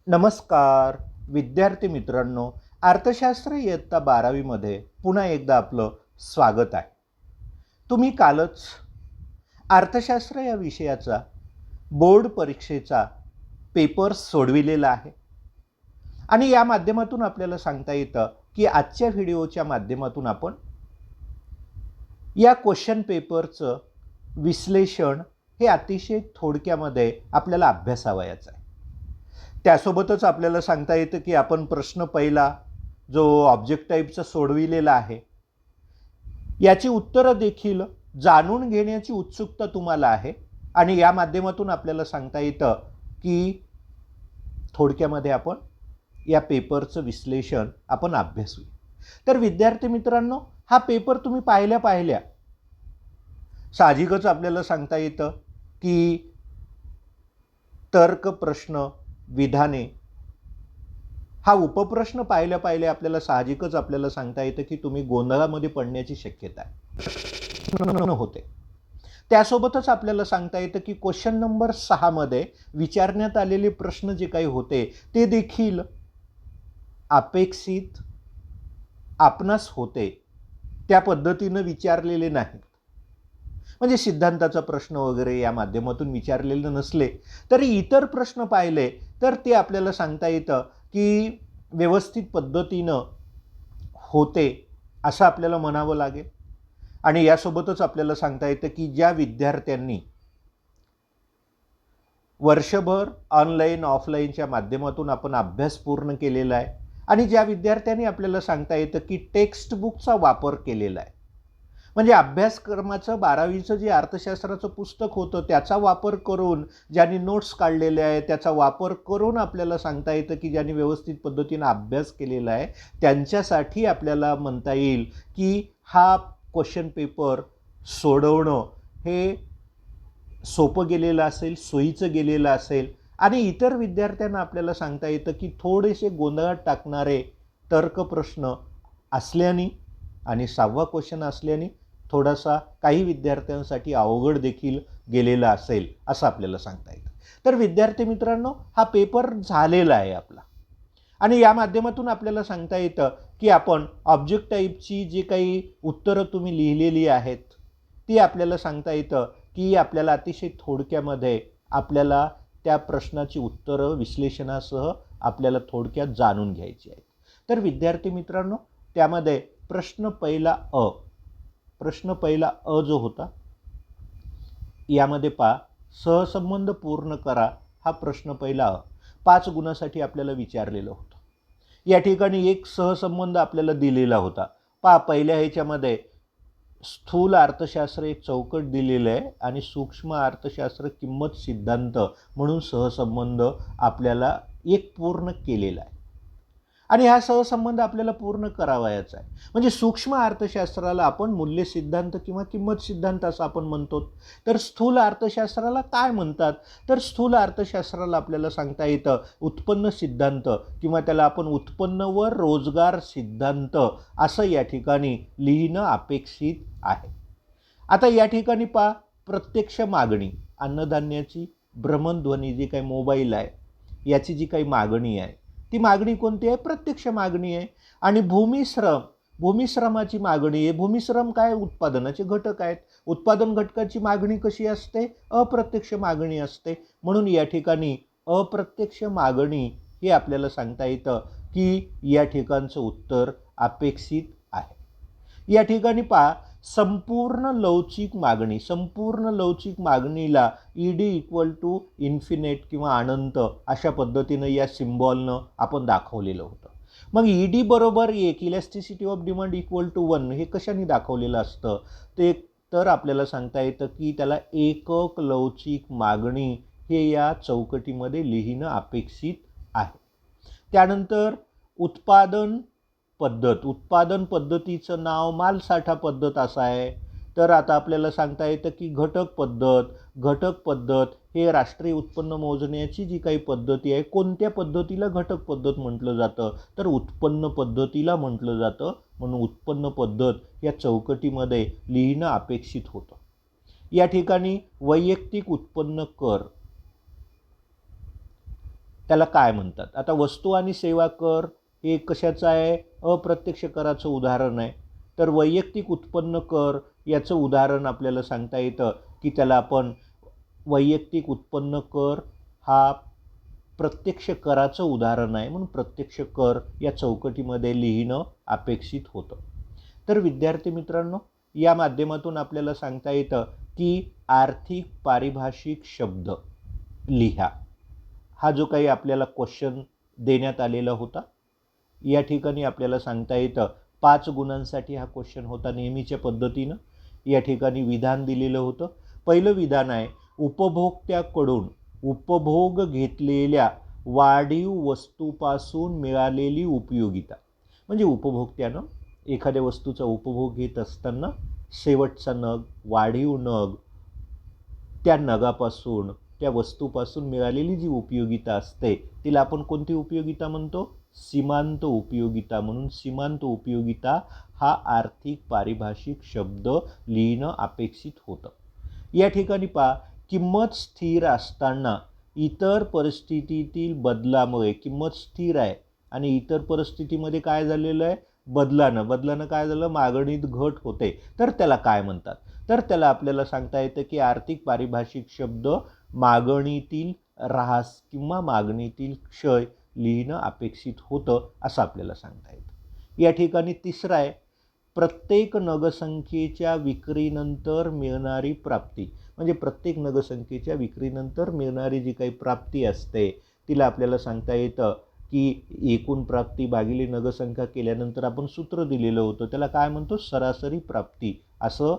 नमस्कार विद्यार्थी मित्रांनो, अर्थशास्त्र इयत्ता 12वीमध्ये पुन्हा एकदा आपलं स्वागत आहे. तुम्ही कालच अर्थशास्त्र या विषयाचा बोर्ड परीक्षेचा पेपर सोडविलेला आहे आणि या माध्यमातून आपल्याला सांगता येतं की आजच्या व्हिडिओच्या माध्यमातून आपण या क्वेश्चन पेपरचं विश्लेषण हे अतिशय थोडक्यामध्ये आपल्याला अभ्यासावयाचं आहे. त्यासोबतच आपल्याला सांगता येतं की आपण प्रश्न पहिला जो ऑब्जेक्ट टाईपचा सोडविलेला आहे याची उत्तरं देखील जाणून घेण्याची उत्सुकता तुम्हाला आहे आणि या माध्यमातून आपल्याला सांगता येतं की थोडक्यामध्ये आपण या पेपरचं विश्लेषण आपण अभ्यासू. तर विद्यार्थी मित्रांनो, हा पेपर तुम्ही पाहिल्या साहजिकच आपल्याला सांगता येतं की तर्क प्रश्न विधाने हा उपप्रश्न पाहिल्या आपल्याला साहजिकच आपल्याला सांगता येतं की तुम्ही गोंधळामध्ये पडण्याची शक्यता आहे होते. त्यासोबतच आपल्याला सांगता येतं की क्वेश्चन नंबर 6 मध्ये विचारण्यात आलेले प्रश्न जे काही होते ते देखील अपेक्षित आपणास होते त्या पद्धतीनं विचारलेले नाहीत. म्हणजे सिद्धांताचा प्रश्न वगैरे या माध्यमातून विचारलेले नसले तरी इतर प्रश्न पाहिले तर ते आपल्याला सांगता येतं की व्यवस्थित पद्धतीनं होते असं आपल्याला म्हणावं लागेल. आणि यासोबतच आपल्याला सांगता येतं की ज्या विद्यार्थ्यांनी वर्षभर ऑनलाईन ऑफलाईनच्या माध्यमातून आपण अभ्यास पूर्ण केलेला आहे आणि ज्या विद्यार्थ्यांनी आपल्याला सांगता येतं की टेक्स्ट बुकचा वापर केलेला आहे, म्हणजे अभ्यासक्रमाचं 12वीचं जे अर्थशास्त्राचं पुस्तक होतं त्याचा वापर करून ज्यांनी नोट्स काढलेले आहे त्याचा वापर करून आपल्याला सांगता येतं की ज्यांनी व्यवस्थित पद्धतीनं अभ्यास केलेला आहे त्यांच्यासाठी आपल्याला म्हणता येईल की हा क्वेश्चन पेपर सोडवणं हे सोपं गेलेलं असेल, सोयीचं गेलेलं असेल. आणि इतर विद्यार्थ्यांना आपल्याला सांगता येतं की थोडेसे गोंधळात टाकणारे तर्कप्रश्न असल्याने आणि 6वा क्वेश्चन असल्याने थोडासा काही विद्यार्थ्यांसाठी अवघड देखील गेलेला असेल असं आपल्याला सांगता येतं. तर विद्यार्थी मित्रांनो, हा पेपर झालेला आहे आपला आणि या माध्यमातून आपल्याला सांगता येतं की आपण ऑब्जेक्ट टाईपची जी काही उत्तरं तुम्ही लिहिलेली आहेत ती आपल्याला सांगता येतं की आपल्याला अतिशय थोडक्यामध्ये आपल्याला त्या प्रश्नाची उत्तरं विश्लेषणासह आपल्याला थोडक्यात जाणून घ्यायची आहेत. तर विद्यार्थी मित्रांनो, त्यामध्ये प्रश्न पहिला अ जो होता यामध्ये सहसंबंध पूर्ण करा हा प्रश्न पहिला 5 गुणासाठी आपल्याला विचारलेलं होतं. या ठिकाणी एक सहसंबंध आपल्याला दिलेला होता. पहिल्या ह्याच्यामध्ये स्थूल अर्थशास्त्र एक चौकट दिलेलं आहे आणि सूक्ष्म अर्थशास्त्र किंमत सिद्धांत म्हणून सहसंबंध आपल्याला एक पूर्ण केलेला आहे आणि हा सहसंबंध आपल्याला पूर्ण करावायचा आहे. म्हणजे सूक्ष्म अर्थशास्त्राला आपण मूल्य सिद्धांत किंवा किंमत सिद्धांत असं आपण म्हणतो. तर स्थूल अर्थशास्त्राला काय म्हणतात, तर स्थूल अर्थशास्त्राला आपल्याला सांगता येतं उत्पन्न सिद्धांत किंवा त्याला आपण उत्पन्न व रोजगार सिद्धांत असं या ठिकाणी लिहिणं अपेक्षित आहे. आता या ठिकाणी प्रत्यक्ष मागणी, अन्नधान्याची भ्रमणध्वनी जी काही मोबाईल आहे याची जी काही मागणी आहे ती मागणी कोणती आहे, प्रत्यक्ष मागणी आहे. आणि भूमिश्रमाची मागणी आहे. भूमिश्रम काय, उत्पादनाचे घटक आहेत. उत्पादन घटकाची मागणी कशी असते, अप्रत्यक्ष मागणी असते. म्हणून या ठिकाणी अप्रत्यक्ष मागणी हे आपल्याला सांगता येतं की या ठिकाणचं उत्तर अपेक्षित आहे. या ठिकाणी संपूर्ण लवचिक मागणीला ईडी इक्वल टू इन्फिनेट किंवा अनंत अशा पद्धतीनं या सिम्बॉलनं आपण दाखवलेलं होतं. मग ईडी बरोबर 1, elasticity of demand equal to 1 हे कशाने दाखवलेलं असतं ते तर आपल्याला सांगता येतं की त्याला एकक लवचिक मागणी हे या चौकटीमध्ये लिहिणं अपेक्षित आहे. त्यानंतर उत्पादन पद्धतीचं नाव मालसाठा पद्धत असं आहे. तर आता आपल्याला सांगता येतं की घटक पद्धत हे राष्ट्रीय उत्पन्न मोजण्याची जी काही पद्धती आहे, कोणत्या पद्धतीला घटक पद्धत म्हटलं जातं, तर उत्पन्न पद्धतीला म्हटलं जातं. म्हणून उत्पन्न पद्धत या चौकटीमध्ये लिहिणं अपेक्षित होतं. या ठिकाणी वैयक्तिक उत्पन्न कर त्याला काय म्हणतात. आता वस्तू आणि सेवा कर हे कशाचं आहे, अप्रत्यक्ष कराचं उदाहरण आहे. तर वैयक्तिक उत्पन्न कर याचं उदाहरण आपल्याला सांगता येतं की त्याला आपण वैयक्तिक उत्पन्न कर हा प्रत्यक्ष कराचं उदाहरण आहे, म्हणून प्रत्यक्ष कर या चौकटीमध्ये लिहिणं अपेक्षित होतं. तर विद्यार्थी मित्रांनो, या माध्यमातून आपल्याला सांगता येतं की आर्थिक पारिभाषिक शब्द लिहा. हा जो काही आपल्याला क्वेश्चन देण्यात आलेला होता, या ठिकाणी आपल्याला सांगता येतं 5 गुणांसाठी हा क्वेश्चन होता नेहमीच्या पद्धतीनं. या ठिकाणी विधान दिलेलं होतं. पहिलं विधान आहे, उपभोक्त्याकडून उपभोग घेतलेल्या वाढीव वस्तूपासून मिळालेली उपयोगिता. म्हणजे उपभोक्त्यानं एखाद्या वस्तूचा उपभोग घेत असताना शेवटचा नग, वाढीव नग, त्या नगापासून, त्या वस्तूपासून मिळालेली जी उपयोगिता असते तिला आपण कोणती उपयोगिता म्हणतो, सीमांत उपयोगिता. म्हणून सीमांत उपयोगिता हा आर्थिक पारिभाषिक शब्द लिहिणं अपेक्षित होतं. या ठिकाणी पहा, किंमत स्थिर असताना इतर परिस्थितीतील बदलामुळे, किंमत स्थिर आहे आणि इतर परिस्थितीमध्ये काय झालेलं आहे, बदलानं काय झालं, मागणीत घट होते. तर त्याला काय म्हणतात, तर त्याला आपल्याला सांगता येतं की आर्थिक पारिभाषिक शब्द मागणीतील ऱ्हास किंवा मागणीतील क्षय लिहिणं अपेक्षित होतं असं आपल्याला सांगता येतं. या ठिकाणी तिसरं आहे, प्रत्येक नगसंख्येच्या विक्रीनंतर मिळणारी प्राप्ती. म्हणजे प्रत्येक नगसंख्येच्या विक्रीनंतर मिळणारी जी काही प्राप्ती असते तिला आपल्याला सांगता येतं की एकूण प्राप्ती भागिले नगसंख्या केल्यानंतर आपण सूत्र दिलेलं होतं, त्याला काय म्हणतो, सरासरी प्राप्ती. असं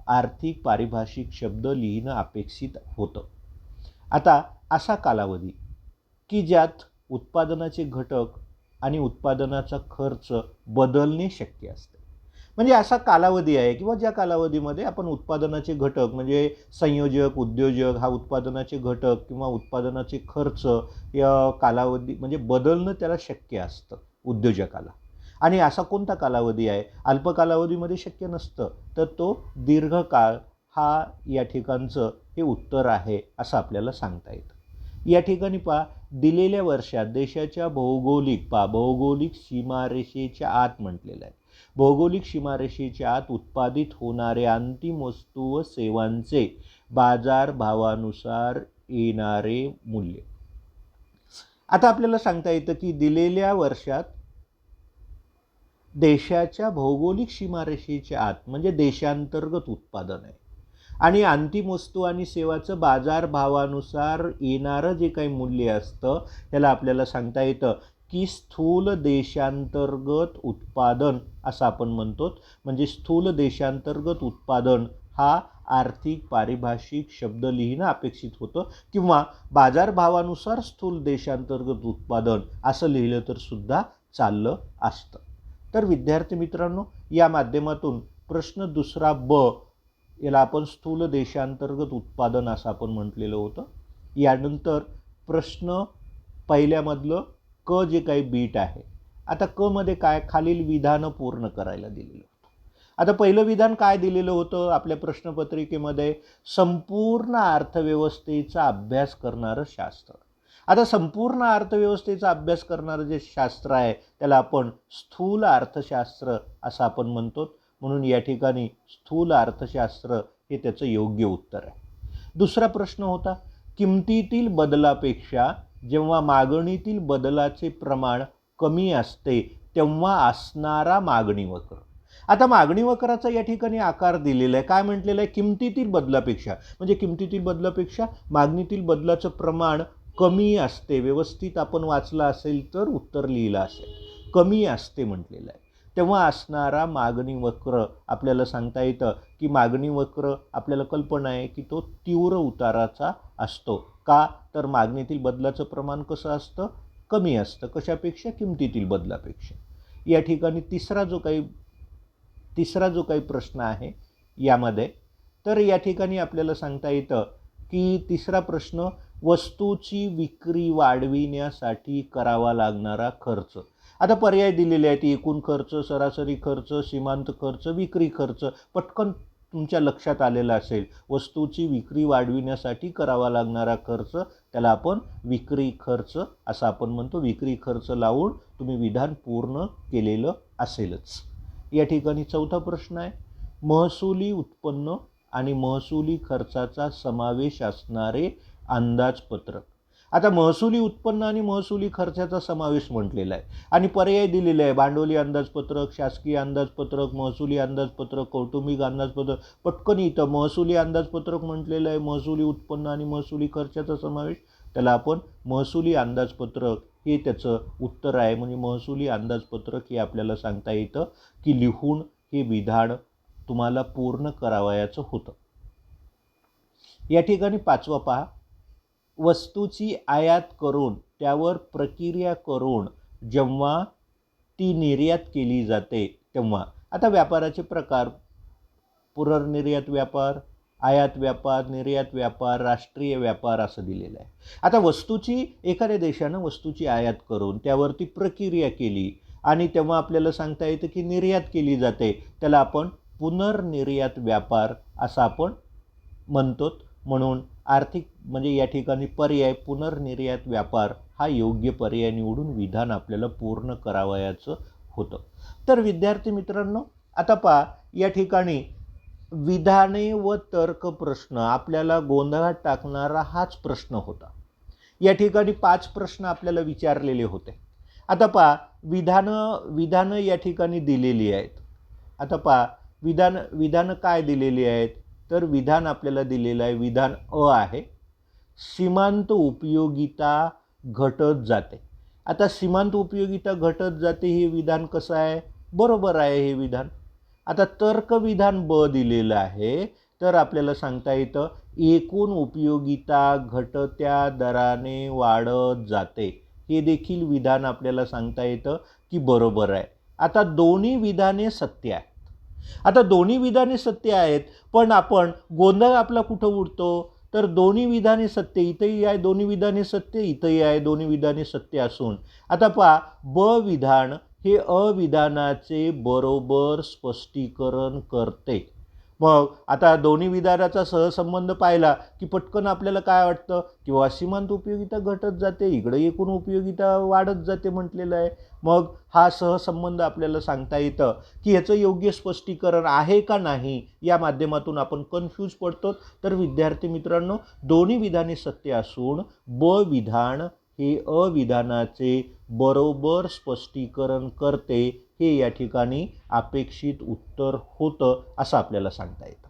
आर्थिक पारिभाषिक शब्द लिहिणं अपेक्षित होतं. आता असा कालावधी की ज्यात उत्पादनाचे घटक आणि उत्पादनाचा खर्च बदलणे शक्य असते. म्हणजे असा कालावधी आहे किंवा ज्या कालावधीमध्ये आपण उत्पादनाचे घटक म्हणजे संयोजक, उद्योजक हा उत्पादनाचे घटक किंवा उत्पादनाचे खर्च या कालावधी म्हणजे बदलणं त्याला शक्य असतं उद्योजकाला. आणि असा कोणता कालावधी आहे, अल्प कालावधीमध्ये शक्य नसतं, तर तो दीर्घकाळ हा या ठिकाणचं हे उत्तर आहे असं आपल्याला सांगता येतं. या ठिकाणी पहा, दिलेल्या वर्षात देशाच्या भौगोलिक सीमारेषेच्या आत म्हटलेलं आहे. भौगोलिक सीमारेषेच्या आत उत्पादित होणारे अंतिम वस्तू व सेवांचे बाजारभावानुसार येणारे मूल्य. आता आपल्याला सांगता येतं की दिलेल्या वर्षात देशाच्या भौगोलिक सीमारेषेच्या आत म्हणजे देशांतर्गत उत्पादन आहे आणि अंतिम वस्तू आणि सेवाचं बाजारभावानुसार येणारं जे काही मूल्य असतं त्याला आपल्याला सांगता येतं की स्थूल देशांतर्गत उत्पादन असं आपण म्हणतो. म्हणजे स्थूल देशांतर्गत उत्पादन हा आर्थिक पारिभाषिक शब्द लिहिणं अपेक्षित होतं किंवा बाजारभावानुसार स्थूल देशांतर्गत उत्पादन असं लिहिलं तर सुद्धा चाललं असतं. तर विद्यार्थी मित्रांनो, या माध्यमातून प्रश्न दुसरा ब याला आपण स्थूल देशांतर्गत उत्पादन असं आपण म्हटलेलं होतं. यानंतर प्रश्न पहिल्यामधलं क जे काही बीट आहे, आता क मध्ये काय, खालील विधानं पूर्ण करायला दिलेलं होतं. आता पहिलं विधान काय दिलेलं होतं आपल्या प्रश्नपत्रिकेमध्ये, संपूर्ण अर्थव्यवस्थेचा अभ्यास करणारं शास्त्र. आता संपूर्ण अर्थव्यवस्थेचा अभ्यास करणारं जे शास्त्र आहे त्याला आपण स्थूल अर्थशास्त्र असं आपण म्हणतो. म्हणून या ठिकाणी स्थूल अर्थशास्त्र हे त्याचं योग्य उत्तर आहे. दुसरा प्रश्न होता, किमतीतील बदलापेक्षा जेव्हा मागणीतील बदलाचे प्रमाण कमी असते तेव्हा असणारा मागणी वक्र. आता मागणी वक्राचा या ठिकाणी आकार दिलेला आहे. काय म्हटलेलं आहे, किमतीतील बदलापेक्षा म्हणजे किमतीतील बदलापेक्षा मागणीतील बदलाचं प्रमाण कमी असते. व्यवस्थित आपण वाचलं असेल तर उत्तर लिहिलं असेल, कमी असते म्हटलेलं आहे. तेव्हा असणारा मागणी वक्र आपल्याला सांगता येतं की मागणी वक्र आपल्याला कल्पना आहे की तो तीव्र उताराचा असतो. का तर मागणीतील बदलाचं प्रमाण कसं असतं, कमी असतं. कशापेक्षा, किमतीतील बदलापेक्षा. या ठिकाणी तिसरा जो काही प्रश्न आहे यामध्ये, तर या ठिकाणी आपल्याला सांगता येतं की तिसरा प्रश्न, वस्तूची विक्री वाढविण्यासाठी करावा लागणारा खर्च. आता पर्याय दिलेले आहेत, एकूण खर्च, सरासरी खर्च, सीमांत खर्च, विक्री खर्च. पटकन तुमच्या लक्षात आलेलं असेल, वस्तूची विक्री वाढविण्यासाठी करावा लागणारा खर्च त्याला आपण विक्री खर्च असं आपण म्हणतो. विक्री खर्च लावून तुम्ही विधान पूर्ण केलेलं असेलच. या ठिकाणी चौथा प्रश्न आहे, महसुली उत्पन्न आणि महसुली खर्चाचा समावेश असणारे अंदाजपत्रक. आता महसुली उत्पन्न आणि महसुली खर्चाचा समावेश म्हटलेला आहे आणि पर्याय दिलेले आहे, भांडवली अंदाजपत्रक, शासकीय अंदाजपत्रक, महसुली अंदाजपत्रक, कौटुंबिक अंदाजपत्रक. पटकन इथं महसुली अंदाजपत्रक म्हटलेलं आहे, महसुली उत्पन्न आणि महसुली खर्चाचा समावेश, त्याला आपण महसुली अंदाजपत्रक हे त्याचं उत्तर आहे. म्हणजे महसुली अंदाजपत्रक हे आपल्याला सांगता येतं की लिहून हे विधान तुम्हाला पूर्ण करावयाचं होतं. या ठिकाणी पाचवा पहा, वस्तूची आयात करून त्यावर प्रक्रिया करून जेव्हा ती निर्यात केली जाते तेव्हा. आता व्यापाराचे प्रकार, पुनर्निर्यात व्यापार, आयात व्यापार, निर्यात व्यापार, राष्ट्रीय व्यापार असं दिलेलं आहे. आता वस्तूची, एखाद्या देशानं वस्तूची आयात करून त्यावरती प्रक्रिया केली आणि तेव्हा आपल्याला सांगता येतं की निर्यात केली जाते, त्याला आपण पुनर्निर्यात व्यापार असं आपण म्हणतो. म्हणून आर्थिक म्हणजे या ठिकाणी पर्याय पुनर्निर्यात व्यापार हा योग्य पर्याय निवडून विधान आपल्याला पूर्ण करावयाचं होतं. तर विद्यार्थी मित्रांनो, आता पहा या ठिकाणी विधाने व तर्क प्रश्न आपल्याला गोंधळात टाकणारा हाच प्रश्न होता. या ठिकाणी 5 प्रश्न आपल्याला विचारलेले होते. आता पहा विधानं या ठिकाणी दिलेली आहेत. आता पहा विधानं काय दिलेली आहेत, तर विधान आपल्याला दिलेलं आहे, विधान अ आहे, सीमांत उपयोगिता घटत जाते. आता सीमांत उपयोगिता घटत जाते हे विधान कसं आहे, बरोबर आहे हे विधान. आता तर्क विधान ब दिलेलं आहे, तर आपल्याला सांगता येतं एकूण उपयोगिता घटत्या दराने वाढत जाते, हे देखील विधान आपल्याला सांगता येतं की बरोबर आहे. आता दोन्ही विधाने सत्य आहेत. आता दोन्ही विधाने सत्य आहेत, पण आपण गोंधळ आपला कुठं उडतो, तर दोन्ही विधाने सत्य इथंही आहे, दोन्ही विधाने सत्य इथंही आहे, दोन्ही विधाने सत्य असून आता पहा ब विधान हे अविधानाचे बरोबर स्पष्टीकरण करते. मग आता दोन्ही विधानाचा सहसंबंध पाहिला की पटकन आपल्याला काय वाटतं की सीमांत उपयोगिता घटत जाते, इकडे एकूण उपयोगिता वाढत जाते म्हटलेलं आहे. मग हा सहसंबंध आपल्याला सांगता येतं की ह्याचं योग्य स्पष्टीकरण आहे का नाही, या माध्यमातून आपण कन्फ्यूज पडतो. तर विद्यार्थी मित्रांनो, दोन्ही विधाने सत्य असून ब विधान हे अविधानाचे बरोबर स्पष्टीकरण करते, हे या ठिकाणी अपेक्षित उत्तर होतं असं आपल्याला सांगता येतं.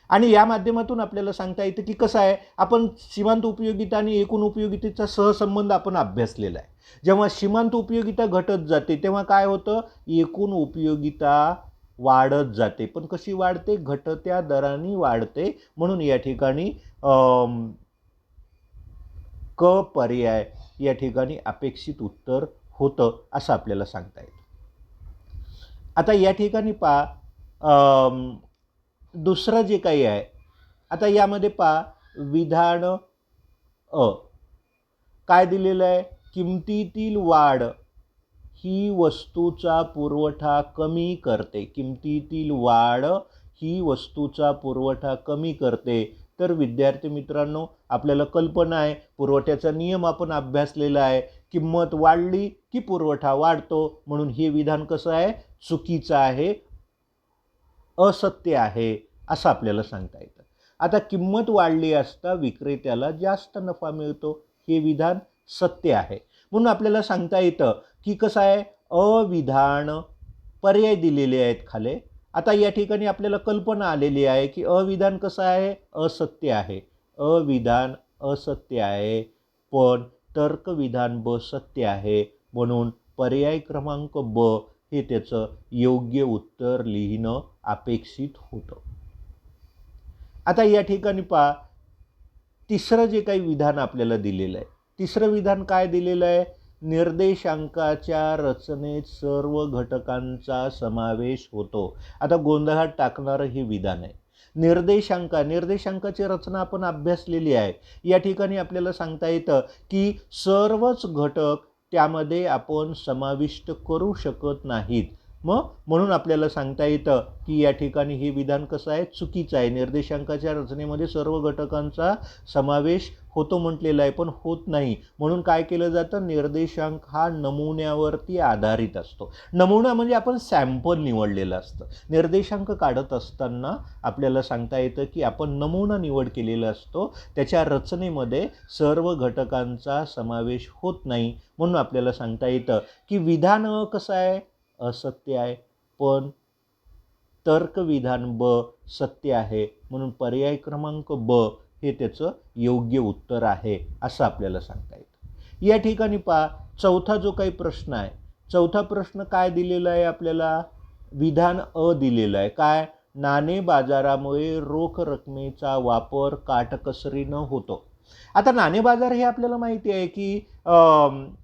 आणि या माध्यमातून आपल्याला सांगता येतं की कसं आहे, आपण सीमांत उपयोगिता आणि एकूण उपयोगितेचा सहसंबंध आपण अभ्यासलेला आहे. जेव्हा सीमांत उपयोगिता घटत जाते तेव्हा काय होतं, एकूण उपयोगिता वाढत जाते, पण कशी वाढते, घटत्या दराने वाढते. म्हणून या ठिकाणी क पर्याय या ठिकाणी अपेक्षित उत्तर होतं असं आपल्याला सांगता येतं. आता या ठिकाणी पहा दुसरं जे काही आहे, आता यामध्ये पहा विधान अ काय दिलेलं आहे, किमतीतील वाढ ही वस्तूचा पुरवठा कमी करते. किमतीतील वाढ ही वस्तूचा पुरवठा कमी करते. तर विद्यार्थी मित्रांनो, आपल्याला कल्पना आहे, पुरवठ्याचा नियम आपण अभ्यासलेला आहे, किंमत वाढली की पुरवठा वाढतो. म्हणून हे विधान कसं आहे, चुकीचं आहे, असत्य आहे असं आपल्याला सांगता येतं. आता किंमत वाढली असता विक्रेत्याला जास्त नफा मिळतो, हे विधान सत्य आहे. म्हणून आपल्याला सांगता येतं की कसं आहे, अविधान पर्याय दिलेले आहेत खाली. आता या ठिकाणी आपल्याला कल्पना आलेली आहे की अविधान कसं आहे, असत्य आहे. अविधान असत्य आहे, पण तर्कविधान ब सत्य आहे. म्हणून पर्याय क्रमांक ब हे त्याचं योग्य उत्तर लिहिणं अपेक्षित होतं. आता या ठिकाणी पहा तिसरं जे काही विधान आपल्याला दिलेलं आहे, तिसरं विधान काय दिलेलं आहे, निर्देशांकाच्या रचनेत सर्व घटकांचा समावेश होतो. आता गोंधळात टाकणारं हे विधान आहे. निर्देशांकाची रचना आपण अभ्यासलेली आहे. या ठिकाणी आपल्याला सांगता येतं की सर्वच घटक त्यामध्ये आपण समाविष्ट करू शकत नाहीत. म्हणून आपल्याला सांगता येतं की या ठिकाणी हे विधान कसं आहे, चुकीचं आहे. निर्देशांकाच्या रचनेमध्ये सर्व घटकांचा समावेश होतो म्हटलेलं आहे, पण होत नाही. म्हणून काय केलं जातं, निर्देशांक हा नमुन्यावरती आधारित असतो. नमुना म्हणजे आपण सॅम्पल निवडलेलं असतं. निर्देशांक काढत असताना आपल्याला सांगता येतं की आपण नमुना निवड केलेला असतो, त्याच्या रचनेमध्ये सर्व घटकांचा समावेश होत नाही. म्हणून आपल्याला सांगता येतं की विधान कसं आहे, असत्य आहे, पण तर्कविधान ब सत्य आहे. म्हणून पर्याय क्रमांक ब हे त्याचं योग्य उत्तर आहे असं आपल्याला सांगता येतं. या ठिकाणी पहा, चौथा जो काही प्रश्न आहे, चौथा प्रश्न काय दिलेला आहे आपल्याला, विधान अ दिलेलं आहे. काय, नाणे बाजारामुळे रोख रकमेचा वापर काटकसरीनं होतो. आता नाणे बाजार हे आपल्याला माहिती आहे की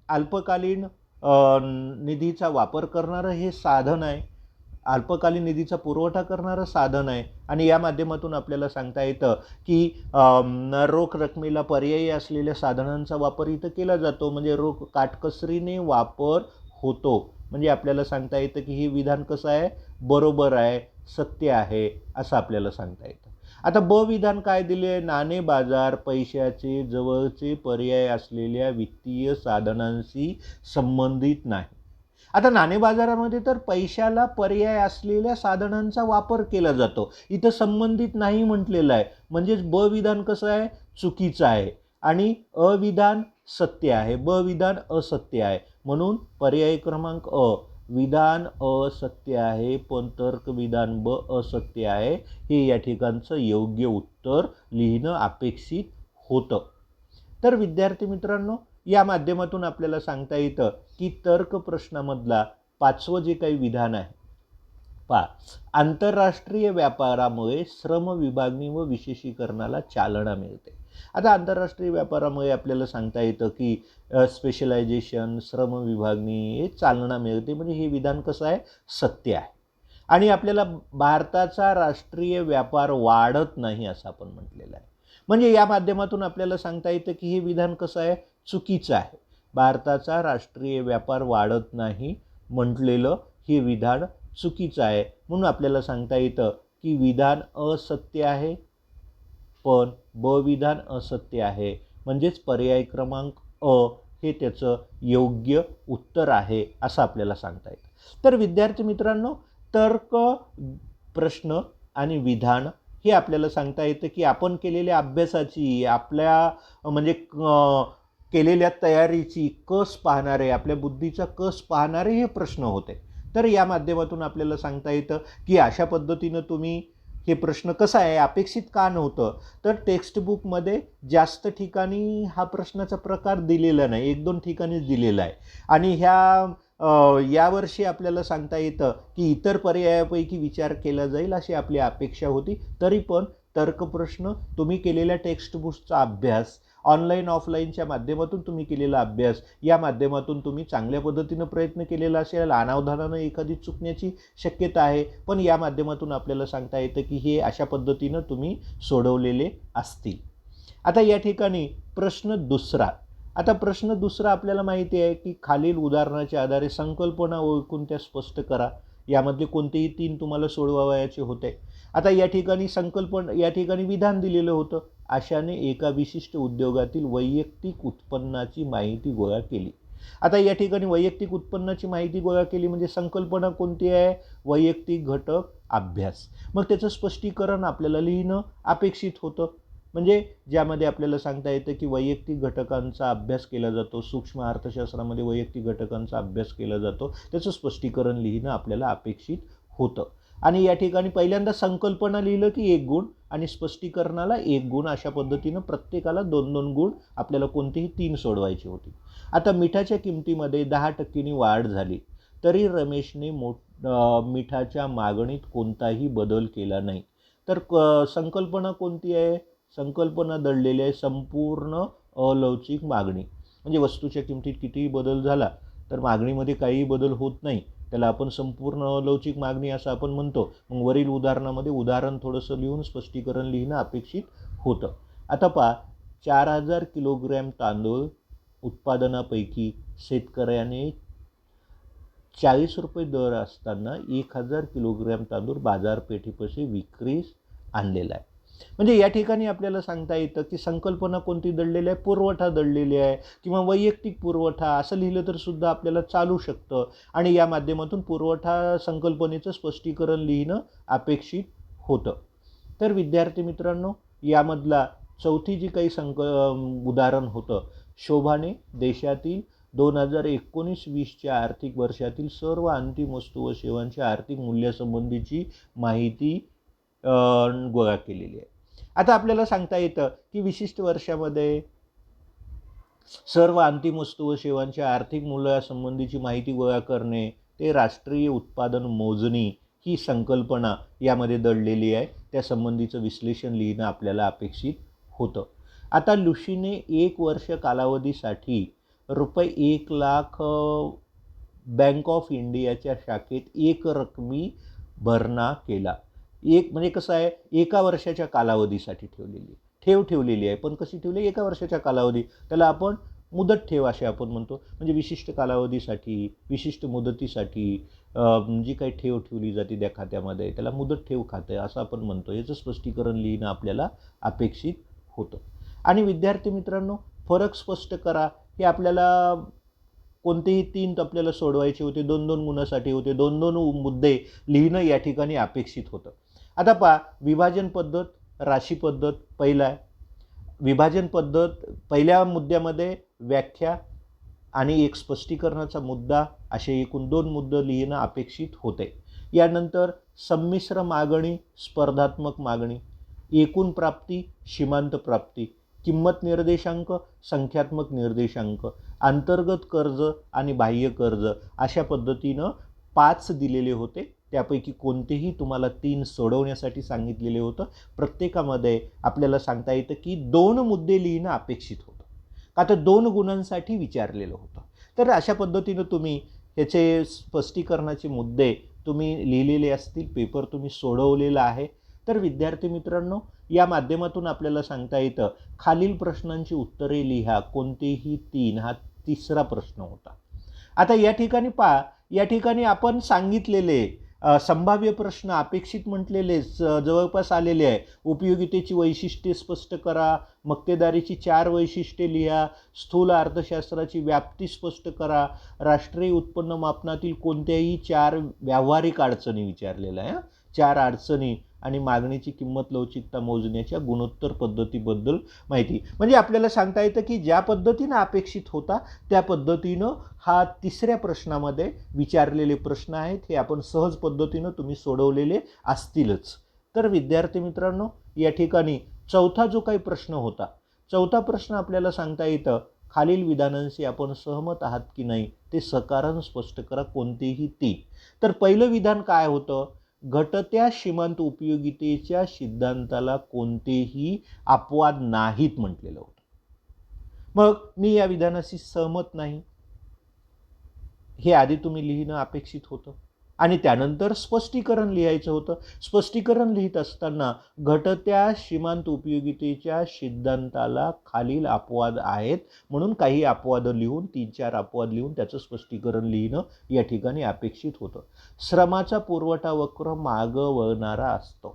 अल्पकालीन निधीचा वापर करणारं हे साधन आहे, अल्पकालीन निधीचा पुरवठा करणारं साधन आहे. आणि या माध्यमातून आपल्याला सांगता येतं की रोख रकमेला पर्यायी असलेल्या साधनांचा वापर इथं केला जातो, म्हणजे रोख काटकसरीने वापर होतो. म्हणजे आपल्याला सांगता येतं की हे विधान कसं आहे, बरोबर आहे, सत्य आहे असं आपल्याला सांगता येतं. आता ब विधान काय दिले, नाणे बाजार पैशाचे जवळचे पर्याय असलेल्या वित्तीय साधनांशी संबंधित नाही. आता नाणे बाजारामध्ये तर पैशाला पर्याय असलेल्या साधनांचा वापर केला जातो, इथं संबंधित नाही म्हटलेलं आहे. म्हणजेच ब विधान कसं आहे, चुकीचं आहे आणि अविधान सत्य आहे, ब विधान असत्य आहे. म्हणून पर्याय क्रमांक अ, विधान असत्य आहे पण तर्क विधान ब असत्य आहे, हे या ठिकाणचं योग्य उत्तर लिहिणं अपेक्षित होतं. तर विद्यार्थी मित्रांनो, या माध्यमातून आपल्याला सांगता येतं की तर्क प्रश्नामधला पाचवं जे काही विधान आहे पहा, आंतरराष्ट्रीय व्यापारामुळे श्रम विभागणी व विशेषीकरणाला चालना मिळते. आता आंतरराष्ट्रीय व्यापारामुळे आपल्याला सांगता येतं की स्पेशलायझेशन, श्रम विभागणी हे चालना मिळते. म्हणजे हे विधान कसं आहे, सत्य आहे. आणि आपल्याला भारताचा राष्ट्रीय व्यापार वाढत नाही असं आपण म्हटलेलं आहे. म्हणजे या माध्यमातून आपल्याला सांगता येतं की हे विधान कसं आहे, चुकीचं आहे. भारताचा राष्ट्रीय व्यापार वाढत नाही म्हटलेलं हे विधान चुकीचं आहे. म्हणून आपल्याला सांगता येतं की विधान असत्य आहे पण ब विधान असत्य आहे. म्हणजेच पर्याय क्रमांक अ हे त्याचं योग्य उत्तर आहे असं आपल्याला सांगता येतं. तर विद्यार्थी मित्रांनो, तर्क प्रश्न आणि विधान हे आपल्याला सांगता येतं की आपण केलेल्या अभ्यासाची, आपल्या म्हणजे केलेल्या तयारीची कस पाहणारे, आपल्या बुद्धीचा कस पाहणारे हे प्रश्न होते. तर या माध्यमातून आपल्याला सांगता येतं की अशा पद्धतीनं तुम्ही हे प्रश्न कसं आहे, अपेक्षित का नव्हतं, तर टेक्स्टबुकमध्ये जास्त ठिकाणी हा प्रश्नाचा प्रकार दिलेला नाही, 1-2 ठिकाणीच दिलेला आहे. आणि यावर्षी आपल्याला सांगता येतं की इतर पर्यायापैकी विचार केला जाईल अशी आपली अपेक्षा होती. तरी पण तर्कप्रश्न तुम्ही केलेल्या टेक्स्टबुकचा अभ्यास, ऑनलाईन ऑफलाईनच्या माध्यमातून तुम्ही केलेला अभ्यास, या माध्यमातून तुम्ही चांगल्या पद्धतीनं प्रयत्न केलेला असेल. अनावधानानं एखादी चुकण्याची शक्यता आहे, पण या माध्यमातून आपल्याला सांगता येतं की हे अशा पद्धतीनं तुम्ही सोडवलेले असतील. आता या ठिकाणी प्रश्न दुसरा. आता प्रश्न दुसरा आपल्याला माहिती आहे की खालील उदाहरणाच्या आधारे संकल्पना ओळखून त्या स्पष्ट करा. यामधले कोणतेही 3 तुम्हाला सोडवायचे होते. आता या ठिकाणी विधान दिलेलं होतं, आशाने एका विशिष्ट उद्योगातील वैयक्तिक उत्पन्नाची माहिती गोळा केली. आता या ठिकाणी वैयक्तिक उत्पन्नाची माहिती गोळा केली म्हणजे संकल्पना कोणती आहे, वैयक्तिक घटक अभ्यास. मग त्याचं स्पष्टीकरण आपल्याला लिहिणं अपेक्षित होतं. म्हणजे ज्यामध्ये आपल्याला सांगता येतं की वैयक्तिक घटकांचा अभ्यास केला जातो, सूक्ष्म अर्थशास्त्रामध्ये वैयक्तिक घटकांचा अभ्यास केला जातो, त्याचं स्पष्टीकरण लिहिणं आपल्याला अपेक्षित होतं. आणि या ठिकाणी पहिल्यांदा संकल्पना लिहिलं की 1 गुण आणि स्पष्टीकरणाला 1 गुण, अशा पद्धतीनं प्रत्येकाला 2-2 गुण, आपल्याला कोणतीही 3 सोडवायची होती. आता मिठाच्या किमतीमध्ये 10% वाढ झाली तरी रमेशने मिठाच्या मागणीत कोणताही बदल केला नाही. तर संकल्पना कोणती आहे, संकल्पना दडलेली आहे संपूर्ण अलौकिक मागणी. म्हणजे वस्तूच्या किमतीत कितीही बदल झाला तर मागणीमध्ये काहीही बदल होत नाही, त्याला आपण संपूर्ण अलौकिक मागणी असं आपण म्हणतो. मग वरील उदाहरणामध्ये उदाहरण थोडंसं लिहून स्पष्टीकरण लिहिणं अपेक्षित होतं. आता पहा, 4000 किलोग्रॅम तांदूळ उत्पादनापैकी शेतकऱ्याने ₹40 दर असताना 1000 किलोग्रॅम तांदूळ बाजारपेठेपाशी विक्रीस आणलेला आहे. म्हणजे या ठिकाणी आपल्याला सांगता येतं की संकल्पना कोणती दडलेली आहे, पुरवठा दडलेली आहे किंवा वैयक्तिक पुरवठा असं लिहिलं तर सुद्धा आपल्याला चालू शकतं. आणि या माध्यमातून पुरवठा संकल्पनेचं स्पष्टीकरण लिहिणं अपेक्षित होतं. तर विद्यार्थी मित्रांनो, यामधला चौथी जी काही उदाहरण होतं, शोभाने देशातील 2019-20च्या आर्थिक वर्षातील सर्व अंतिम वस्तू व सेवांच्या आर्थिक मूल्यासंबंधीची माहिती गोळा केलेली आहे. आता आपल्याला सांगता येतं की विशिष्ट वर्षामध्ये सर्व अंतिम वस्तू व सेवांच्या आर्थिक मूल्यासंबंधीची माहिती गोळा करणे, ते राष्ट्रीय उत्पादन मोजणी ही संकल्पना यामध्ये दडलेली आहे. त्या संबंधीचं विश्लेषण लिहिणं आपल्याला अपेक्षित होतं. आता लुशीने 1 वर्ष कालावधीसाठी ₹1,00,000 बँक ऑफ इंडियाच्या शाखेत एक रकमी भरणा केला. म्हणजे कसं आहे, एका वर्षाच्या कालावधीसाठी ठेवलेली आहे. पण कशी ठेवली? एका वर्षाच्या कालावधी. त्याला आपण मुदत ठेव असे आपण म्हणतो. म्हणजे विशिष्ट कालावधीसाठी, विशिष्ट मुदतीसाठी जी काही ठेवली जाते त्या खात्यामध्ये, त्याला मुदत ठेव खाते असं आपण म्हणतो. याचं स्पष्टीकरण लिहिणं आपल्याला अपेक्षित होतं. आणि विद्यार्थी मित्रांनो, फरक स्पष्ट करा. हे आपल्याला कोणतेही 3 आपल्याला सोडवायचे होते, 2-2 गुणासाठी होते, 2-2 मुद्दे लिहिणं या ठिकाणी अपेक्षित होतं. आता पहा, विभाजन पद्धत, राशी पद्धत पहिला आहे. विभाजन पद्धत पहिल्या मुद्द्यामध्ये व्याख्या आणि एक स्पष्टीकरणाचा मुद्दा असे एकूण 2 मुद्दे लिहिणं अपेक्षित होते. यानंतर संमिश्र मागणी, स्पर्धात्मक मागणी, एकूण प्राप्ती, सीमांत प्राप्ती, किंमत निर्देशांक, संख्यात्मक निर्देशांक, अंतर्गत कर्ज आणि बाह्य कर्ज अशा पद्धतीनं 5 दिलेले होते. त्यापैकी कोणतेही तुम्हाला 3 सोडवण्यासाठी सांगितलेले होतं. प्रत्येकामध्ये आपल्याला सांगता येतं की 2 मुद्दे लिहिणं अपेक्षित होतं, का तर 2 गुणांसाठी विचारलेलं होतं. तर अशा पद्धतीनं तुम्ही ह्याचे स्पष्टीकरणाचे मुद्दे तुम्ही लिहिलेले असतील, पेपर तुम्ही सोडवलेला आहे. तर विद्यार्थी मित्रांनो, या माध्यमातून आपल्याला सांगता येतं, खालील प्रश्नांची उत्तरे लिहा, कोणतेही 3 हा तिसरा प्रश्न होता. आता या ठिकाणी पहा, या ठिकाणी आपण सांगितलेले संभाव्य प्रश्न अपेक्षित म्हटलेले जवळपास आलेले आहे. उपयोगितेची वैशिष्ट्ये स्पष्ट करा, मक्तेदारीची 4 वैशिष्ट्ये लिहा, स्थूल अर्थशास्त्राची व्याप्ती स्पष्ट करा, राष्ट्रीय उत्पन्न मापनातील कोणत्याही 4 व्यावहारिक अडचणी विचारलेल्या आहे. 4 अडचणी आणि मागणीची किंमत लवचिकता मोजण्याच्या गुणोत्तर पद्धतीबद्दल माहिती. म्हणजे आपल्याला सांगता येतं की ज्या पद्धतीनं अपेक्षित होता त्या पद्धतीनं हा तिसऱ्या प्रश्नामध्ये विचारलेले प्रश्न आहेत. हे आपण सहज पद्धतीनं तुम्ही सोडवलेले असतीलच. तर विद्यार्थी मित्रांनो, या ठिकाणी चौथा जो काही प्रश्न होता, चौथा प्रश्न आपल्याला सांगता येतं, खालील विधानांशी आपण सहमत आहात की नाही ते सकारण स्पष्ट करा, कोणतेही 3. तर पहिलं विधान काय होतं? घटत्या सीमांत उपयोगितेच्या सिद्धांताला कोणतेही अपवाद नाहीत म्हटलेलं होतं. मग मी या विधानाशी सहमत नाही हे आधी तुम्ही लिहिणं अपेक्षित होतं आणि त्यानंतर स्पष्टीकरण लिहायचं होतं. स्पष्टीकरण लिहित असताना घटत्या सीमांत उपयोगितेच्या सिद्धांताला खालील अपवाद आहेत म्हणून काही अपवाद लिहून, 3-4 अपवाद लिहून त्याचं स्पष्टीकरण लिहिणं या ठिकाणी अपेक्षित होतं. श्रमाचा पुरवठा वक्र मागं वळणारा असतो,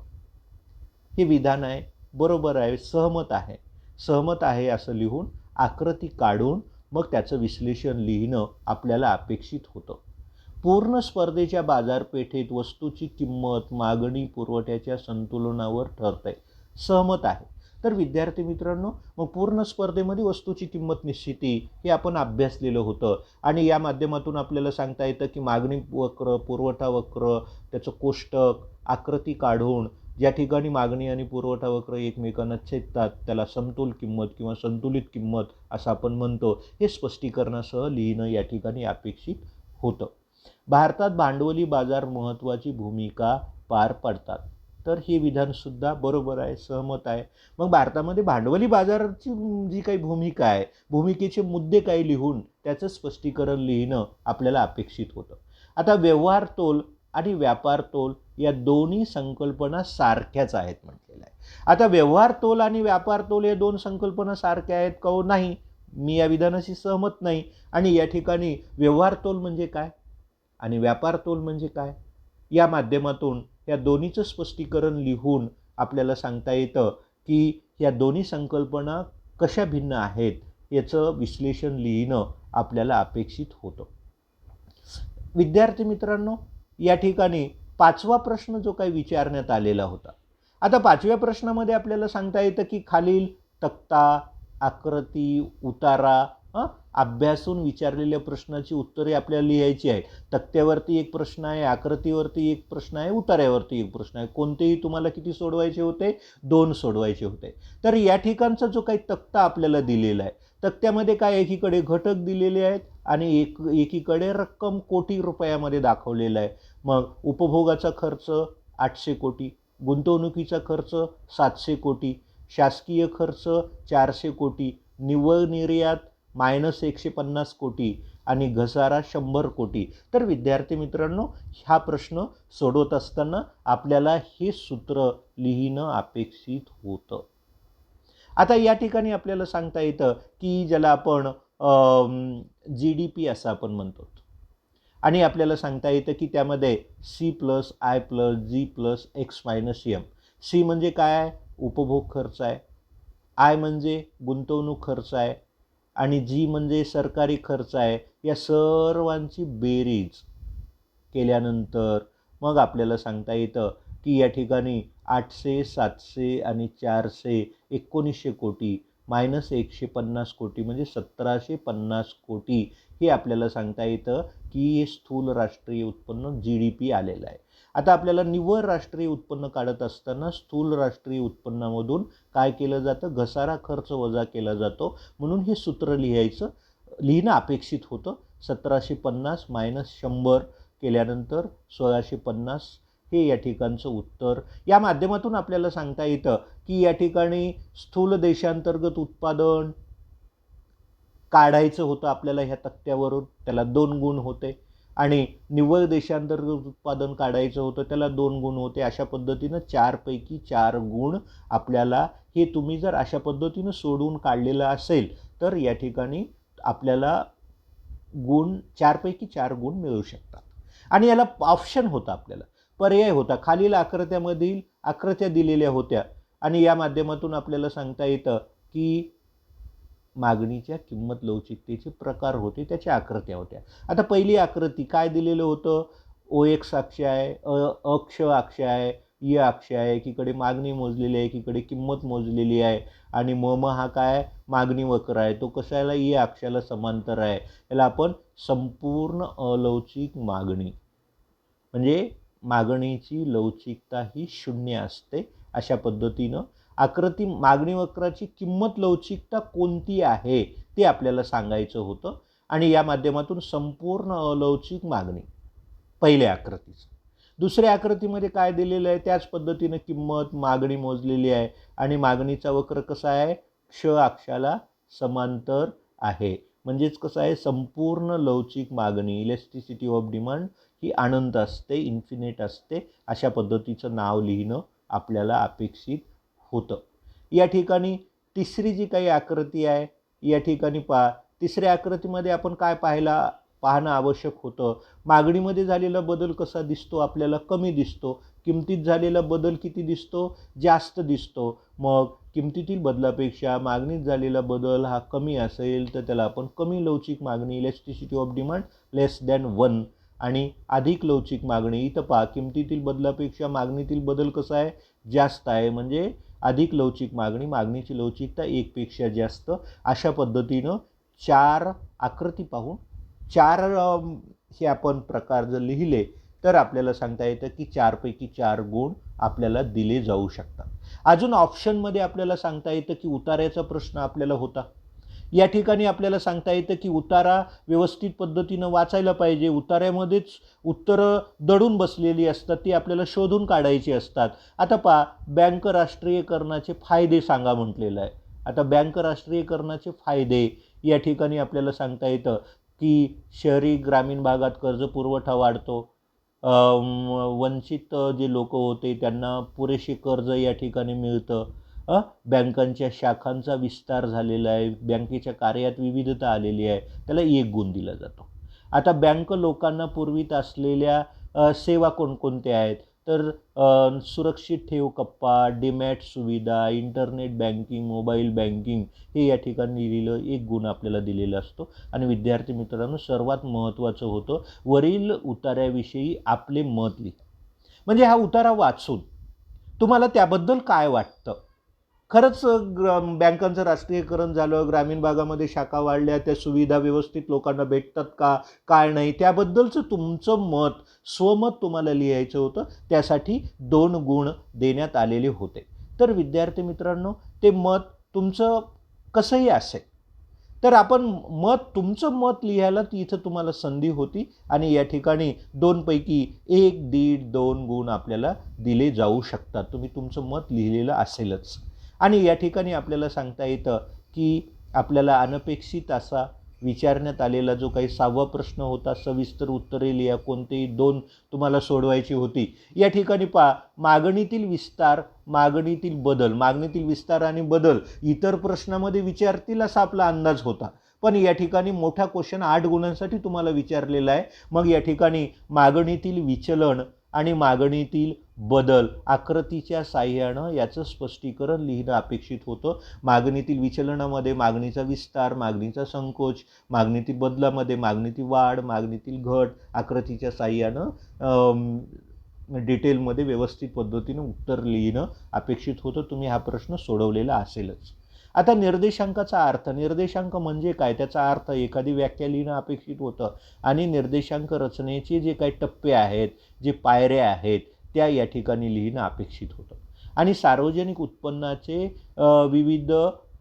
हे विधान आहे, बरोबर आहे, सहमत आहे असं लिहून आकृती काढून मग त्याचं विश्लेषण लिहिणं आपल्याला अपेक्षित होतं. पूर्ण स्पर्धेच्या बाजारपेठेत वस्तूची किंमत मागणी पुरवठ्याच्या संतुलनावर ठरते, सहमत आहे. तर विद्यार्थी मित्रांनो, मग पूर्ण स्पर्धेमध्ये वस्तूची किंमत निश्चिती हे आपण अभ्यासलेलं होतं आणि या माध्यमातून आपल्याला सांगता येतं की मागणी वक्र, पुरवठा वक्र, त्याचं कोष्टक, आकृती काढून ज्या ठिकाणी मागणी आणि पुरवठा वक्र एकमेकांना छेदतात त्याला समतोल किंमत किंवा संतुलित किंमत असं आपण म्हणतो, हे स्पष्टीकरणासह लिहिणं या ठिकाणी अपेक्षित होतं. भारतात भांडवली बाजार महत्त्वाची भूमिका पार पाडतात. तर हे विधानसुद्धा बरोबर आहे, सहमत आहे. मग भारतामध्ये भांडवली बाजाराची जी काही भूमिका आहे, भूमिकेचे मुद्दे काही लिहून त्याचं स्पष्टीकरण लिहिणं आपल्याला अपेक्षित होतं. आता व्यवहार तोल आणि व्यापार तोल या दोन्ही संकल्पना सारख्याच आहेत म्हटलेलं आहे. आता व्यवहार तोल आणि व्यापार तोल या 2 संकल्पना सारख्या आहेत का हो? नाही, मी या विधानाशी सहमत नाही. आणि या ठिकाणी व्यवहार तोल म्हणजे काय? आणि व्यापार तोल म्हणजे काय, या माध्यमातून या दोन्हीचं स्पष्टीकरण लिहून आपल्याला सांगता येतं की या दोन्ही संकल्पना कशा भिन्न आहेत याचं विश्लेषण लिहिणं आपल्याला अपेक्षित होतं. विद्यार्थी मित्रांनो, या ठिकाणी 5वा प्रश्न जो काही विचारण्यात आलेला होता. आता 5व्या प्रश्नामध्ये आपल्याला सांगता येतं की खालील तक्ता, आकृती, उतारा अभ्यासून विचारलेल्या प्रश्नाची उत्तरे आपल्याला लिहायची आहे. तक्त्यावरती एक प्रश्न आहे, आकृतीवरती एक प्रश्न आहे, उतार्यावरती एक प्रश्न आहे. कोणतेही तुम्हाला किती सोडवायचे होते? 2 सोडवायचे होते. तर या ठिकाणचा जो काही तक्ता आपल्याला दिलेला आहे, तक्त्यामध्ये काय एकीकडे घटक दिलेले आहेत आणि एकीकडे रक्कम कोटी रुपयामध्ये दाखवलेला आहे. मग उपभोगाचा खर्च 800 कोटी, गुंतवणुकीचा खर्च 700 कोटी, शासकीय खर्च 400 कोटी, निव्वळ निर्यात -150 कोटी आणि घसारा 100 कोटी. तर विद्यार्थी मित्रांनो, हा प्रश्न सोडवत असताना आपल्याला हे सूत्र लिहिणं अपेक्षित होतं. आता या ठिकाणी आपल्याला सांगता येतं की ज्याला आपण GDP असं आपण म्हणतो आणि आपल्याला सांगता येतं की त्यामध्ये C+I+G+X-M. C म्हणजे काय आहे? उपभोग खर्च आहे. I म्हणजे गुंतवणूक खर्च आहे आणि G म्हणजे सरकारी खर्च आहे. या सर्वांची बेरीज केल्यानंतर मग आपल्याला सांगता येतं की या ठिकाणी 800, 700 आणि 400 1900 कोटी -150 कोटी म्हणजे 1750 कोटी हे आपल्याला सांगता येतं की हे स्थूल राष्ट्रीय उत्पन्न GDP आलेलं आहे. आता आपल्याला निव्वळ राष्ट्रीय उत्पन्न काढत असताना स्थूल राष्ट्रीय उत्पन्नामधून काय केलं जातं? घसारा खर्च वजा केला जातो. म्हणून हे सूत्र लिहिणं अपेक्षित होतं. 1750 - 100 केल्यानंतर 1650 हे या ठिकाणचं उत्तर. या माध्यमातून आपल्याला सांगता येतं की या ठिकाणी स्थूल देशांतर्गत उत्पादन काढायचं होतं आपल्याला ह्या तक्त्यावरून, त्याला 2 गुण होते आणि निव्वळ देशांतर्गत उत्पादन काढायचं होतं, त्याला 2 गुण होते. अशा पद्धतीनं 4 पैकी 4 गुण आपल्याला, हे तुम्ही जर अशा पद्धतीनं सोडून काढलेलं असेल तर या ठिकाणी आपल्याला 4 पैकी 4 गुण मिळू शकतात. आणि याला ऑप्शन होता, आपल्याला पर्याय होता. खालील आकृत्या दिलेल्या होत्या आणि या माध्यमातून आपल्याला सांगता येतं की मागणीच्या किंमत लवचिकतेचे प्रकार होते, त्याच्या आकृत्या होत्या. आता पहिली आकृती काय दिलेलं होतं? OX अक्ष आहे, अक्ष आहे, Y अक्ष आहे, एकीकडे मागणी मोजलेली आहे, एकीकडे किंमत मोजलेली आहे आणि म हा काय? मागणी वक्र आहे. तो कशाला? Y अक्षाला समांतर आहे. याला आपण संपूर्ण अलवचिक मागणी, म्हणजे मागणीची लवचिकता ही 0 असते. अशा पद्धतीनं आकृती मागणी वक्राची किंमत लवचिकता कोणती आहे ते आपल्याला सांगायचं होतं आणि या माध्यमातून संपूर्ण अलवचिक मागणी पहिल्या आकृतीचं. दुसऱ्या आकृतीमध्ये काय दिलेलं आहे? त्याच पद्धतीनं किंमत, मागणी मोजलेली आहे आणि मागणीचा वक्र कसा आहे? क्ष अक्षाला समांतर आहे. म्हणजेच कसं आहे? संपूर्ण लवचिक मागणी, इलॅस्टिसिटी ऑफ डिमांड ही अनंत असते, इन्फिनिट असते. अशा पद्धतीचं नाव लिहिणं आपल्याला अपेक्षित होतं. या ठिकाणी तिसरी जी काही आकृती आहे, या ठिकाणी तिसऱ्या आकृतीमध्ये आपण काय पाहणं आवश्यक होतं? मागणीमध्ये झालेला बदल कसा दिसतो? आपल्याला कमी दिसतो. किमतीत झालेला बदल किती दिसतो? जास्त दिसतो. मग किमतीतील बदलापेक्षा मागणीत झालेला बदल हा कमी असेल तर त्याला आपण कमी लवचिक मागणी, इलॅस्टिसिटी ऑफ डिमांड <1 आणि अधिक लवचिक मागणी, इथं किमतीतील बदलापेक्षा मागणीतील बदल कसा आहे? जास्त आहे, म्हणजे अधिक लवचिक मागणी, मागणीची लवचिकता 1 पेक्षा जास्त. अशा पद्धतीनं 4 आकृती पाहून 4 हे आपण प्रकार जर लिहिले तर आपल्याला सांगता येतं की 4 पैकी 4 गुण आपल्याला दिले जाऊ शकतात. अजून ऑप्शनमध्ये आपल्याला सांगता येतं की उतार्याचा प्रश्न आपल्याला होता. या ठिकाणी आपल्याला सांगता येतं की उतारा व्यवस्थित पद्धतीनं वाचायला पाहिजे. उतार्यामध्येच उत्तरं दडून बसलेली असतात, ती आपल्याला शोधून काढायची असतात. आता बँक राष्ट्रीयकरणाचे फायदे सांगा म्हटलेलं आहे. आता बँक राष्ट्रीयकरणाचे फायदे या ठिकाणी आपल्याला सांगता येतं की शहरी ग्रामीण भागात कर्ज पुरवठा वाढतो. वंचित जे लोक होते त्यांना पुरेसे कर्ज या ठिकाणी मिळतं. बँकांच्या शाखांचा विस्तार झालेला आहे, बँकेच्या कार्यात विविधता आलेली आहे, त्याला 1 गुण दिला जातो. आता बँक लोकांना पुरवित असलेल्या सेवा कोणकोणत्या आहेत, तर सुरक्षित ठेव कप्पा, डीमॅट सुविधा, इंटरनेट बँकिंग, मोबाईल बँकिंग हे या ठिकाणी लिहिलेलं एक गुण आपल्याला दिलेला असतो. आणि विद्यार्थी मित्रांनो, सर्वात महत्त्वाचं होतं वरील उतार्याविषयी आपले मत लिहा. म्हणजे हा उतारा वाचून तुम्हाला त्याबद्दल काय वाटतं. खरंच बँकांचं राष्ट्रीयकरण झालं, ग्रामीण भागामध्ये शाखा वाढल्या, त्या सुविधा व्यवस्थित लोकांना भेटतात का, काय नाही, त्याबद्दलचं तुमचं मत, स्वमत तुम्हाला लिहायचं होतं. त्यासाठी 2 गुण देण्यात आलेले होते. तर विद्यार्थी मित्रांनो, ते मत तुमचं कसंही असेल, तर आपण तुमचं मत लिहायला इथं तुम्हाला संधी होती. आणि या ठिकाणी 2 पैकी 1, 1.5, 2 गुण आपल्याला दिले जाऊ शकतात. तुम्ही तुमचं मत लिहिलेलं असेलच. आणि या ठिकाणी आपल्याला सांगता येतं की आपल्याला अनपेक्षित असा विचारण्यात आलेला जो काही 6वा प्रश्न होता, सविस्तर उत्तरे लिहा, कोणतेही 2 तुम्हाला सोडवायची होती. या ठिकाणी पहा, मागणीतील विस्तार, मागणीतील बदल, मागणीतील विस्तार आणि बदल इतर प्रश्नामध्ये विचारतील असा आपला अंदाज होता. पण या ठिकाणी मोठा क्वेश्चन 8 गुणांसाठी तुम्हाला विचारलेला आहे. मग या ठिकाणी मागणीतील विचलन आणि मागणीतील बदल आकृतीच्या साहाय्यानं याचं स्पष्टीकरण लिहिणं अपेक्षित होतं. मागणीतील विचलनामध्ये मागणीचा विस्तार, मागणीचा संकोच, मागणीतील बदलामध्ये मागणीतील वाढ, मागणीतील घट आकृतीच्या साहाय्यानं डिटेलमध्ये व्यवस्थित पद्धतीनं उत्तर लिहिणं अपेक्षित होतं. तुम्ही हा प्रश्न सोडवलेला असेलच. आता निर्देशांकाचा अर्थ, निर्देशांक म्हणजे काय, त्याचा अर्थ एखादी व्याख्या लिहिणं अपेक्षित होतं. आणि निर्देशांक रचनेचे जे काही टप्पे आहेत, जे पायऱ्या आहेत, त्या या ठिकाणी लिहिणं अपेक्षित होतं. आणि सार्वजनिक उत्पन्नाचे विविध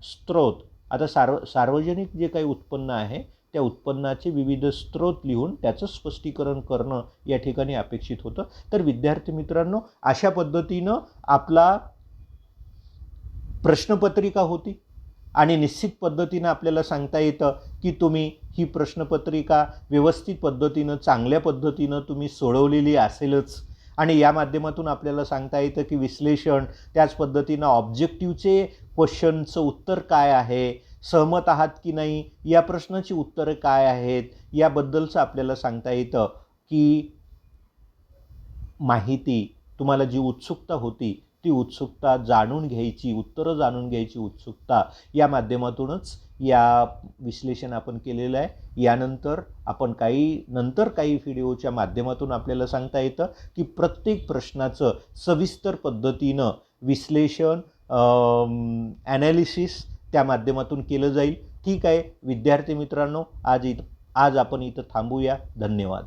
स्रोत, आता सार्वजनिक जे काही उत्पन्न आहे त्या उत्पन्नाचे विविध स्रोत लिहून त्याचं स्पष्टीकरण करणं या ठिकाणी अपेक्षित होतं. तर विद्यार्थी मित्रांनो, अशा पद्धतीनं आपला प्रश्नपत्रिका होती. आणि निश्चित पद्धतीनं आपल्याला सांगता येतं की तुम्ही ही प्रश्नपत्रिका व्यवस्थित पद्धतीनं, चांगल्या पद्धतीनं तुम्ही सोडवलेली असेलच. आणि या माध्यमातून आपल्याला सांगता येतं की विश्लेषण, त्याच पद्धतीनं ऑब्जेक्टिव्हचे क्वेश्चनचं उत्तर काय आहे, सहमत आहात की नाही, या प्रश्नाची उत्तरं काय आहेत, याबद्दलचं आपल्याला सांगता येतं की माहिती, तुम्हाला जी उत्सुकता होती ती उत्सुकता जाणून घ्यायची, उत्तरं जाणून घ्यायची उत्सुकता, या माध्यमातूनच या विश्लेषण आपण केलेलं आहे. यानंतर आपण काही व्हिडिओच्या माध्यमातून आपल्याला सांगता येतं की प्रत्येक प्रश्नाचं सविस्तर पद्धतीनं विश्लेषण, ॲनालिसिस त्या माध्यमातून केलं जाईल. ठीक आहे विद्यार्थी मित्रांनो, आज आपण इथं थांबूया. धन्यवाद.